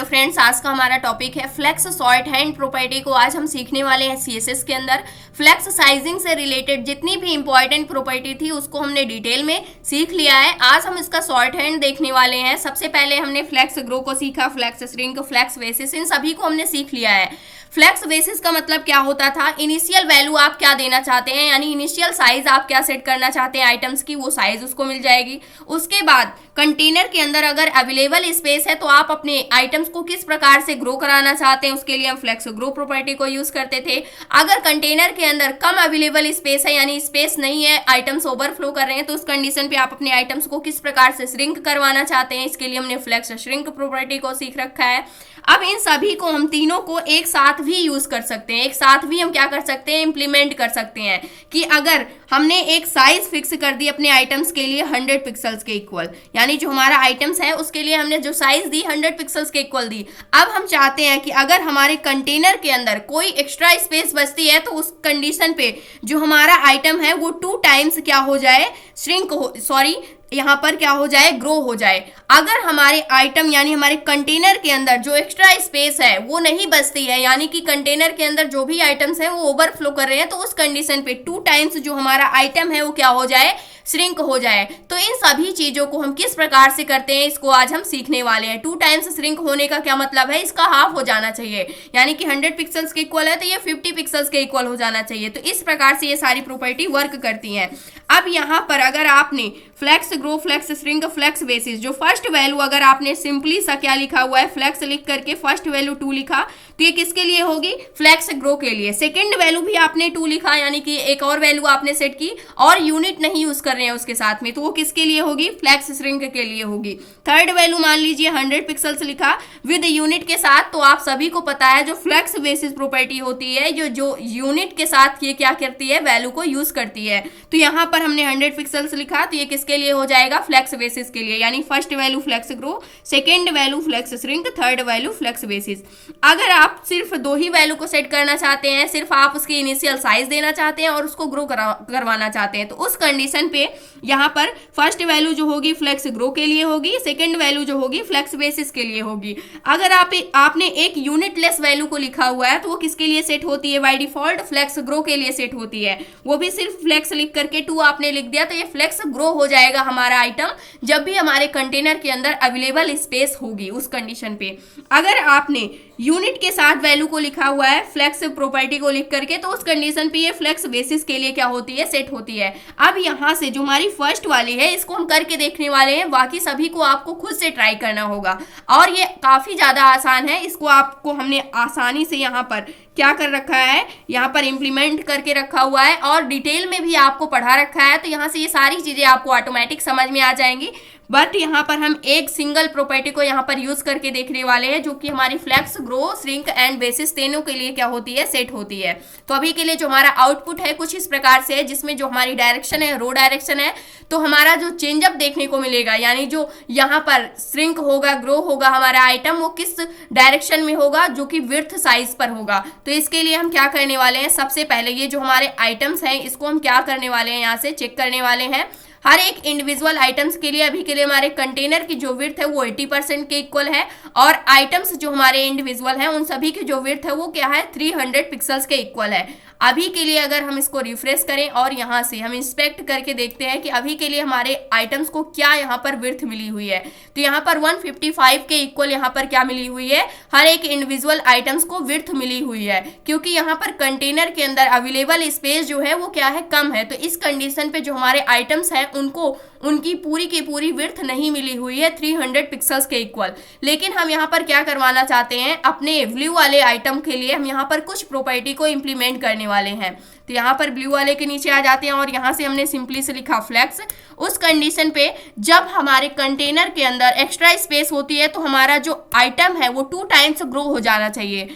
Friends, आज का हमारा टॉपिक है फ्लेक्स शॉर्ट हैंड प्रॉपर्टी को आज हम सीखने वाले हैं सीएसएस के अंदर। फ्लेक्स साइजिंग से रिलेटेड जितनी भी इंपॉर्टेंट प्रॉपर्टी थी उसको हमने डिटेल में सीख लिया है। आज हम इसका शॉर्ट हैंड देखने वाले हैं। सबसे पहले हमने फ्लेक्स ग्रो को सीखा, फ्लेक्स श्रिंक, फ्लेक्स बेसिस, इन सभी को हमने सीख लिया है। फ्लेक्स बेसिस का मतलब क्या होता था, इनिशियल वैल्यू आप क्या देना चाहते हैं, यानी इनिशियल साइज आप क्या सेट करना चाहते हैं आइटम्स की, वो साइज उसको मिल जाएगी। उसके बाद कंटेनर के अंदर अगर अवेलेबल स्पेस है तो आप अपने आइटम्स को किस प्रकार से ग्रो कराना चाहते हैं, उसके लिए हम फ्लेक्स ग्रो प्रॉपर्टी को यूज करते थे। अगर कंटेनर के अंदर कम अवेलेबल स्पेस है, यानी स्पेस नहीं है, आइटम्स ओवरफ्लो कर रहे हैं, तो उस कंडीशन पे आप अपने आइटम्स को किस प्रकार से श्रिंक करवाना चाहते हैं, इसके लिए हमने फ्लेक्स श्रिंक प्रॉपर्टी को सीख रखा है। अब इन सभी को हम तीनों को एक साथ भी यूज कर सकते हैं, एक साथ भी हम क्या कर सकते हैं, इंप्लीमेंट कर सकते हैं कि अगर हमने एक साइज फिक्स कर दी अपने आइटम्स के लिए 100 पिक्सल्स के इक्वल, यानी जो हमारा आइटम्स है उसके लिए हमने जो साइज दी 100 पिक्सल्स के इक्वल दी। अब हम चाहते हैं कि अगर हमारे कंटेनर के अंदर कोई एक्स्ट्रा स्पेस बचती है तो उस कंडीशन पे जो हमारा आइटम है वो 2 टाइम्स क्या हो जाए, श्रिंक हो, सॉरी यहाँ पर क्या हो जाए, ग्रो हो जाए। अगर हमारे आइटम यानी हमारे कंटेनर के अंदर जो एक्स्ट्रा स्पेस है वो नहीं बचती है, यानी कि कंटेनर के अंदर जो भी आइटम्स हैं वो ओवरफ्लो कर रहे हैं, तो उस कंडीशन पे 2 टाइम्स जो हमारा आइटम है वो क्या हो जाए, श्रिंक हो जाए। तो इन सभी चीजों को हम किस प्रकार से करते हैं इसको आज हम सीखने वाले हैं। 2 टाइम्स श्रिंक होने का क्या मतलब है, इसका हाफ हो जाना चाहिए, यानी कि 100 पिक्सल्स के इक्वल है तो ये 50 पिक्सल्स के इक्वल हो जाना चाहिए। तो इस प्रकार से ये सारी प्रॉपर्टी वर्क करती हैं। अब यहाँ पर अगर आपने flex grow, flex shrink, flex basis, जो फर्स्ट वैल्यू अगर आपने सिंपली सा क्या लिखा हुआ है, फ्लेक्स लिख करके फर्स्ट वैल्यू 2 लिखा, तो ये किसके लिए होगी, फ्लेक्स ग्रो के लिए। सेकंड वैल्यू भी आपने 2 लिखा, यानी कि एक और वैल्यू आपने सेट की और यूनिट नहीं यूज कर रहे हैं उसके साथ में, तो वो किसके लिए होगी, फ्लेक्स श्रिंक के लिए होगी। थर्ड वैल्यू मान लीजिए 100 पिक्सल्स लिखा विद यूनिट के साथ, तो आप सभी को पता है जो फ्लेक्स बेसिस प्रॉपर्टी होती है जो यूनिट के साथ ये क्या करती है, वैल्यू को यूज करती है। तो यहाँ पर हमने 100 पिक्सल्स लिखा, तो ये किसके लिए हो जाएगा, फ्लेक्स बेसिस के लिए, यानी first value flex grow, second value flex shrink, third value flex basis. अगर आप सिर्फ 2 ही वैल्यू को सेट करना चाहते हैं, सिर्फ आप उसकी इनिशियल साइज देना चाहते हैं और उसको ग्रो करवाना चाहते हैं, तो उस कंडीशन पे यहाँ पर फर्स्ट वैल्यू जो होगी फ्लेक्स ग्रो के लिए होगी, सेकंड वैल्यू जो होगी फ्लेक्स बेसिस के लिए होगी। अगर आपने एक यूनिटलेस वैल्यू को लिखा हुआ है तो वो किसके लिए सेट होती है, बाय डिफॉल्ट फ्लेक्स ग्रो के लिए सेट होती है। वो भी सिर्फ फ्लेक्स लिख करके 2 आपने लिख दिया तो ये फ्लेक्स ग्रो हो जाएगा हमारा आइटम जब भी हमारे कंटेनर के अंदर अवेलेबल स्पेस होगी उस कंडीशन पे। अगर आपने यूनिट के साथ वैल्यू को लिखा हुआ है फ्लेक्स प्रॉपर्टी को लिख करके, तो उस कंडीशन पे ये फ्लेक्स बेसिस के लिए क्या होती है, सेट होती है। अब यहाँ से जो हमारी फर्स्ट वाली है इसको हम करके देखने वाले हैं, बाकी सभी को आपको खुद से ट्राई करना होगा और ये काफी ज्यादा आसान है। इसको आपको हमने आसानी से यहाँ पर क्या कर रखा है, यहाँ पर इंप्लीमेंट करके रखा हुआ है और डिटेल में भी आपको पढ़ा रखा है, तो यहाँ से ये सारी चीजें आपको ऑटोमेटिक समझ में आ जाएंगी। बट यहाँ पर हम एक सिंगल प्रॉपर्टी को यहाँ पर यूज करके देखने वाले हैं जो कि हमारी flex grow, shrink and basis तीनों के लिए क्या होती है, सेट होती है। तो अभी के लिए जो हमारा आउटपुट है कुछ इस प्रकार से है, जिसमें जो हमारी डायरेक्शन है रो डायरेक्शन है, तो हमारा जो चेंजअप देखने को मिलेगा, यानी जो यहाँ पर श्रिंक होगा, ग्रो होगा हमारा आइटम, वो किस डायरेक्शन में होगा, जो कि विड्थ साइज पर होगा। तो इसके लिए हम क्या करने वाले हैं, सबसे पहले ये जो हमारे आइटम्स हैं इसको हम क्या करने वाले हैं, यहाँ से चेक करने वाले हैं हर एक इंडिविजुअल आइटम्स के लिए। अभी के लिए हमारे कंटेनर की जो विड्थ है वो 80% के इक्वल है और आइटम्स जो हमारे इंडिविजुअल हैं उन सभी की जो विड्थ है वो क्या है, 300 पिक्सल्स के इक्वल है। अभी के लिए अगर हम इसको रिफ्रेश करें और यहाँ से हम इंस्पेक्ट करके देखते हैं कि अभी के लिए हमारे आइटम्स को क्या यहाँ पर विड्थ मिली हुई है, तो यहाँ पर 155 के इक्वल यहाँ पर क्या मिली हुई है, हर एक इंडिविजुअल आइटम्स को विड्थ मिली हुई है, क्योंकि यहाँ पर कंटेनर के अंदर अवेलेबल स्पेस जो है वो क्या है, कम है। तो इस कंडीशन पे जो हमारे आइटम्स हैं उनको उनकी पूरी की पूरी विड्थ नहीं मिली हुई है 300 पिक्सल्स के इक्वल। लेकिन हम यहाँ पर क्या करवाना चाहते हैं, अपने ब्लू वाले आइटम के लिए हम यहाँ पर कुछ प्रॉपर्टी को इंप्लीमेंट करने वाले हैं। तो यहाँ पर ब्लू वाले के नीचे आ जाते हैं और यहाँ से हमने सिंपली से लिखा फ्लेक्स। उस कंडीशन पे जब हमारे कंटेनर के अंदर एक्स्ट्रा स्पेस होती है तो हमारा जो आइटम है वो 2 टाइम्स ग्रो हो जाना चाहिए।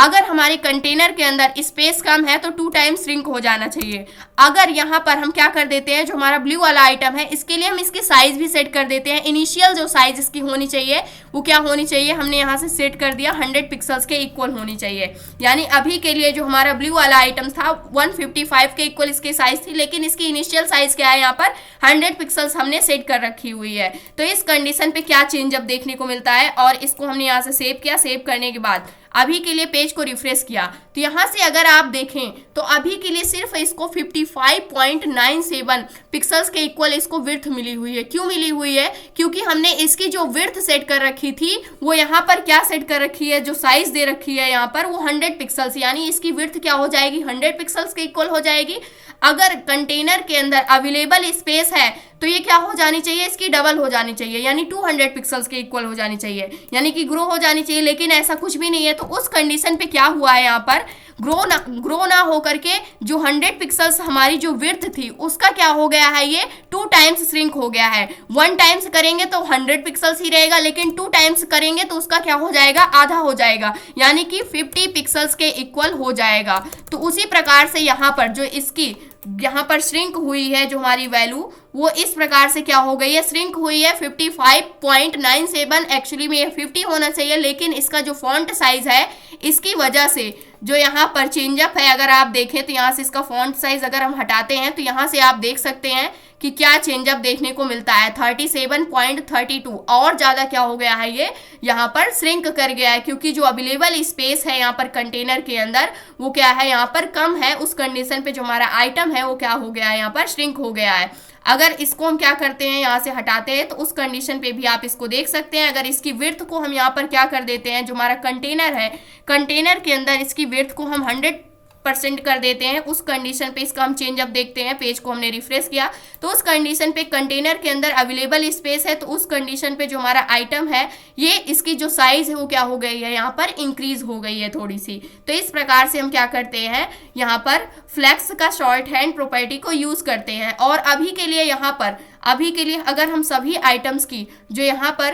अगर हमारे कंटेनर के अंदर स्पेस कम है तो 2 टाइम्स श्रिंक हो जाना चाहिए। अगर यहाँ पर हम क्या कर देते हैं, जो हमारा ब्लू वाला आइटम है इसके लिए हम इसकी साइज भी सेट कर देते हैं। इनिशियल जो साइज इसकी होनी चाहिए वो क्या होनी चाहिए, हमने यहाँ से सेट कर दिया 100 पिक्सल्स के इक्वल होनी चाहिए। यानी अभी के लिए जो हमारा ब्लू वाला आइटम था 155 के इक्वल इसकी साइज थी, लेकिन इसकी इनिशियल साइज क्या है, यहाँ पर 100 पिक्सल्स हमने सेट कर रखी हुई है। तो इस कंडीशन पे क्या चेंज अब देखने को मिलता है, और इसको हमने यहाँ से सेव किया। सेव करने के बाद अभी के लिए पेज को रिफ्रेश किया तो यहाँ से अगर आप देखें तो अभी के लिए सिर्फ इसको 55.97 पिक्सल्स के इक्वल इसको विड्थ मिली हुई है। क्यों मिली हुई है, क्योंकि हमने इसकी जो विड्थ सेट कर रखी थी वो यहाँ पर क्या सेट कर रखी है, जो साइज दे रखी है यहाँ पर वो 100 पिक्सल्स, यानी इसकी विड्थ क्या हो जाएगी 100 पिक्सल्स के इक्वल हो जाएगी। अगर कंटेनर के अंदर अवेलेबल स्पेस है तो ये क्या हो जानी चाहिए, इसकी डबल हो जानी चाहिए, यानी 200 पिक्सल्स के इक्वल हो जानी चाहिए, यानी कि ग्रो हो जानी चाहिए। लेकिन ऐसा कुछ भी नहीं है। तो उस कंडीशन पे क्या हुआ है, यहाँ पर ग्रो ना हो करके जो 100 पिक्सल्स हमारी जो विड्थ थी उसका क्या हो गया है, ये 2 टाइम्स श्रिंक हो गया है। 1 टाइम्स करेंगे तो 100 पिक्सल्स ही रहेगा, लेकिन 2 टाइम्स करेंगे तो उसका क्या हो जाएगा, आधा हो जाएगा, यानी कि 50 पिक्सल्स के इक्वल हो जाएगा। तो उसी प्रकार से यहाँ पर जो इसकी यहाँ पर श्रिंक हुई है जो हमारी वैल्यू, वो इस प्रकार से क्या हो गई है, श्रिंक हुई है 55.97। एक्चुअली में ये 50 होना चाहिए, लेकिन इसका जो फॉन्ट साइज है इसकी वजह से जो यहाँ पर चेंजअप है, अगर आप देखें तो यहाँ से इसका फॉन्ट साइज अगर हम हटाते हैं तो यहाँ से आप देख सकते हैं कि क्या चेंजअप देखने को मिलता है, 37.32 और ज़्यादा क्या हो गया है, ये यहाँ पर श्रिंक कर गया है, क्योंकि जो अवेलेबल स्पेस है यहाँ पर कंटेनर के अंदर वो क्या है, यहाँ पर कम है। उस कंडीशन पे जो हमारा आइटम है वो क्या हो गया है, यहाँ पर श्रिंक हो गया है। अगर इसको हम क्या करते हैं, यहाँ से हटाते हैं तो उस कंडीशन पे भी आप इसको देख सकते हैं। अगर इसकी विड्थ को हम यहाँ पर क्या कर देते हैं, जो हमारा कंटेनर है, कंटेनर के अंदर इसकी विड्थ को हम 100% कर देते हैं, उस कंडीशन पे इसका हम चेंजअप देखते हैं। पेज को हमने रिफ्रेश किया तो उस कंडीशन पे कंटेनर के अंदर अवेलेबल स्पेस है, तो उस कंडीशन पे जो हमारा आइटम है ये इसकी जो साइज है वो क्या हो गई है, यहाँ पर इंक्रीज हो गई है थोड़ी सी। तो इस प्रकार से हम क्या करते हैं, यहाँ पर फ्लेक्स का शॉर्ट हैंड प्रॉपर्टी को यूज करते हैं। और अभी के लिए यहाँ पर अगर हम सभी आइटम्स की जो यहाँ पर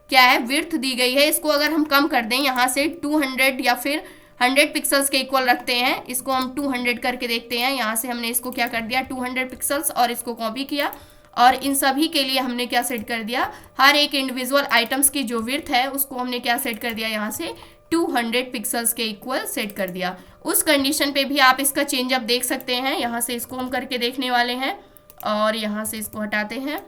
क्या है विड्थ दी गई है, इसको अगर हम कम कर दें यहाँ से 200 या फिर 100 पिक्सल्स के इक्वल रखते हैं, इसको हम 200 करके देखते हैं। यहाँ से हमने इसको क्या कर दिया 200 पिक्सल्स और इसको कॉपी किया, और इन सभी के लिए हमने क्या सेट कर दिया, हर एक इंडिविजुअल आइटम्स की जो विड्थ है उसको हमने क्या सेट कर दिया, यहाँ से 200 पिक्सल्स के इक्वल सेट कर दिया। उस कंडीशन पे भी आप इसका चेंजअप देख सकते हैं। यहाँ से इसको हम करके देखने वाले हैं और यहाँ से इसको हटाते हैं।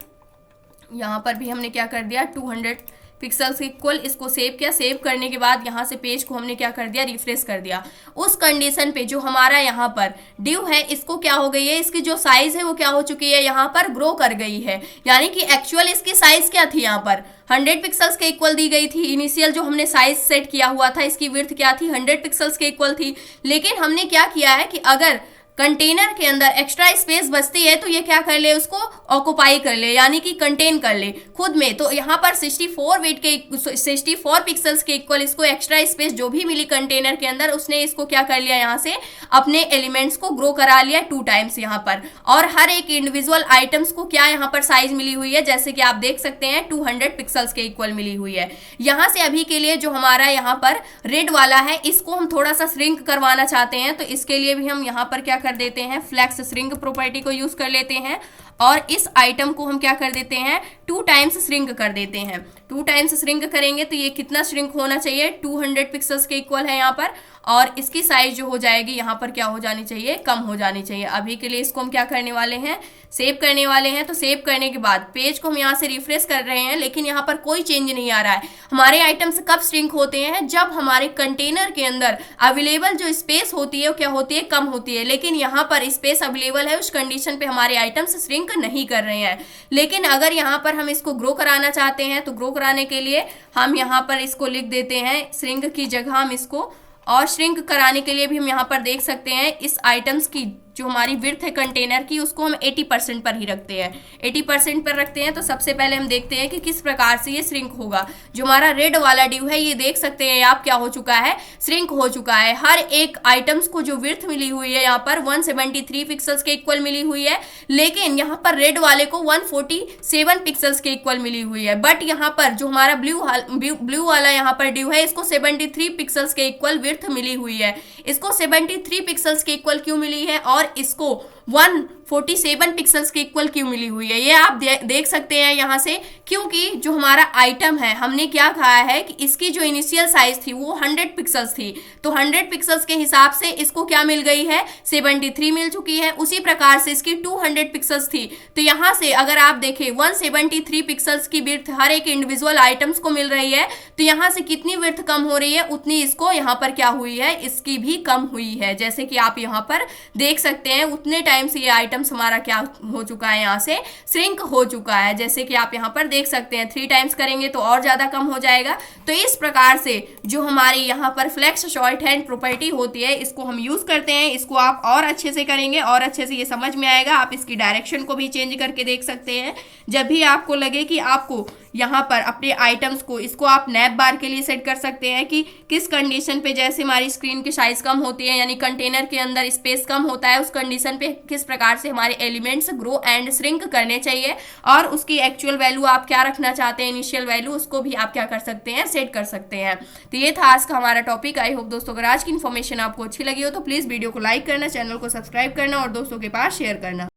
यहाँ पर भी हमने क्या कर दिया 200 पिक्सल्स इक्वल, इसको सेव किया। सेव करने के बाद यहाँ से पेज को हमने क्या कर दिया, रिफ्रेश कर दिया। उस कंडीशन पे जो हमारा यहाँ पर ड्यू है इसको क्या हो गई है, इसकी जो साइज है वो क्या हो चुकी है, यहाँ पर ग्रो कर गई है। यानी कि एक्चुअल इसकी साइज क्या थी, यहाँ पर 100 पिक्सल्स के इक्वल दी गई थी। इनिशियल जो हमने साइज सेट किया हुआ था इसकी विड्थ क्या थी, 100 पिक्सल्स के इक्वल थी। लेकिन हमने क्या किया है कि अगर कंटेनर के अंदर एक्स्ट्रा स्पेस बचती है तो ये क्या कर ले, उसको ऑक्युपाई कर ले, यानी कि कंटेन कर ले खुद में। तो यहाँ पर 64 पिक्सल्स के इक्वल इसको एक्स्ट्रा स्पेस जो भी मिली कंटेनर के अंदर, उसने इसको क्या कर लिया, यहाँ से अपने एलिमेंट्स को ग्रो करा लिया 2 टाइम्स यहाँ पर। और हर एक इंडिविजुअल आइटम्स को क्या यहाँ पर साइज मिली हुई है, जैसे कि आप देख सकते हैं 200 पिक्सल्स के इक्वल मिली हुई है। यहाँ से अभी के लिए जो हमारा यहाँ पर रेड वाला है इसको हम थोड़ा सा श्रिंक करवाना चाहते हैं, तो इसके लिए भी हम यहाँ पर क्या कर देते हैं, फ्लेक्स श्रिंक प्रॉपर्टी को यूज कर लेते हैं और इस आइटम को हम क्या कर देते हैं 2 टाइम्स श्रिंक कर देते हैं। 2 टाइम्स श्रिंक करेंगे तो ये कितना श्रिंक होना चाहिए, 200 पिक्सल्स के इक्वल है यहाँ पर, और इसकी साइज जो हो जाएगी यहाँ पर क्या हो जानी चाहिए, कम हो जानी चाहिए। अभी के लिए इसको हम क्या करने वाले हैं, सेव करने वाले हैं। तो सेव करने के बाद पेज को हम यहाँ से रिफ्रेश कर रहे हैं, लेकिन यहाँ पर कोई चेंज नहीं आ रहा है। हमारे आइटम्स कब श्रिंक होते हैं, जब हमारे कंटेनर के अंदर अवेलेबल जो स्पेस होती है वो क्या होती है, कम होती है। लेकिन यहाँ पर स्पेस अवेलेबल है, उस कंडीशन पे हमारे आइटम्स श्रिंक नहीं कर रहे हैं। लेकिन अगर यहाँ पर हम इसको ग्रो कराना चाहते हैं तो ग्रो कराने के लिए हम यहाँ पर इसको लिख देते हैं श्रिंक की जगह हम इसको, और श्रिंक कराने के लिए भी हम यहाँ पर देख सकते हैं इस आइटम्स की जो हमारी विड्थ है कंटेनर की उसको हम 80% पर ही रखते हैं, 80% पर रखते हैं। तो सबसे पहले हम देखते हैं कि किस प्रकार से ये श्रिंक होगा। जो हमारा रेड वाला ड्यू है ये देख सकते हैं आप क्या हो चुका है, श्रिंक हो चुका है। हर एक आइटम्स को जो विड्थ मिली हुई है यहाँ पर 173 पिक्सल्स के इक्वल मिली हुई है, लेकिन यहाँ पर रेड वाले को 147 पिक्सल्स के इक्वल मिली हुई है। बट यहाँ पर जो हमारा ब्लू वाला यहाँ पर ड्यू है इसको 73 पिक्सल्स के इक्वल विड्थ मिली हुई है। इसको 73 पिक्सल्स के इक्वल क्यों मिली है और इसको 147 पिक्सल्स के इक्वल क्यों मिली हुई है, ये आप देख सकते हैं यहाँ से। क्योंकि जो हमारा आइटम है हमने क्या कहा है कि इसकी जो इनिशियल साइज थी वो 100 पिक्सल्स थी, तो 100 पिक्सल्स के हिसाब से इसको क्या मिल गई है, 73 मिल चुकी है। उसी प्रकार से इसकी 200 पिक्सल्स थी, तो यहाँ से अगर आप देखें 173 पिक्सल्स की विड्थ हर एक इंडिविजुअल आइटम्स को मिल रही है, तो यहाँ से कितनी विड्थ कम हो रही है उतनी इसको यहाँ पर क्या हुई है, इसकी भी कम हुई है। जैसे कि आप यहाँ पर देख सकते हैं उतने टाइम से ये आइटम्स हमारा क्या हो चुका है, यहाँ से श्रिंक हो चुका है। जैसे कि आप यहाँ पर देख सकते हैं 3 टाइम्स करेंगे तो और ज्यादा कम हो जाएगा। तो इस प्रकार से जो हमारी यहाँ पर फ्लेक्स शॉर्ट हैंड प्रॉपर्टी होती है इसको हम यूज करते हैं। इसको आप और अच्छे से करेंगे और अच्छे से ये समझ में आएगा। आप इसकी डायरेक्शन को भी चेंज करके देख सकते हैं। जब भी आपको लगे कि आपको यहाँ पर अपने आइटम्स को इसको आप नैप बार के लिए सेट कर सकते हैं कि किस कंडीशन पे, जैसे हमारी स्क्रीन की साइज कम होती है यानी कंटेनर के अंदर स्पेस कम होता है, उस कंडीशन पे किस प्रकार से हमारे एलिमेंट्स ग्रो एंड श्रिंक करने चाहिए और उसकी एक्चुअल वैल्यू आप क्या रखना चाहते हैं, इनिशियल वैल्यू, उसको भी आप क्या कर सकते हैं, सेट कर सकते हैं। तो ये था आज का हमारा टॉपिक। आई होप दोस्तों अगर आज की इन्फॉर्मेशन आपको अच्छी लगी हो तो प्लीज वीडियो को लाइक करना, चैनल को सब्सक्राइब करना और दोस्तों के पास शेयर करना।